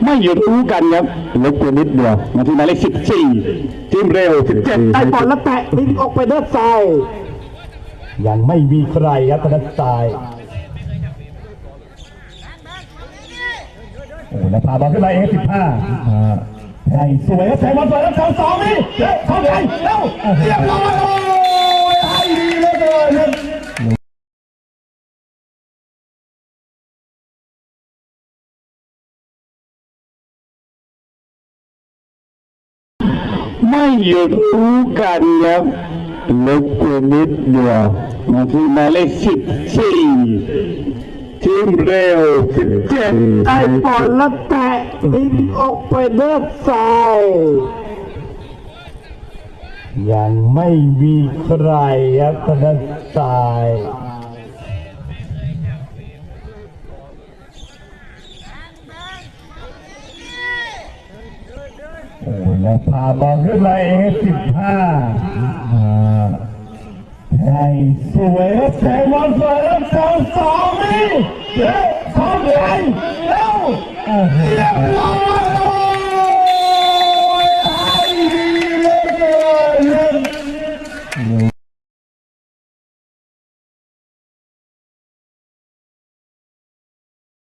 ไม่หยุดรู้กันครับลบตัวนิดเดียวมาที่หมายเลข14ทีมเร็ว17ได้บอลแล้วแตะทิ้งออกไปด้านซ้ายยังไม่มีใครครับด้านซ้ายโอ้แล้วพาบอลขึ้นมาเอง15ให้สวยครับแทงบอลสวยแล้วสองนี่เข้าไปแล้วเรียบร้อยโอ้ยให้ดีเหลือเกินไม่หยุดรู้กันครับลบตัวนิดเดียวมาที่หมายเลข14ทีมเร็ว17ได้บอลแล้วแตะทิ้งออกไปด้านซ้ายยังไม่มีใครครับด้านซ้ายโอ้แล้วพาบอลขึ้นมาเอง15ให้สวยครับแทงบอลสวยแล้วสองนี่เข้าไปแล้วเรียบร้อย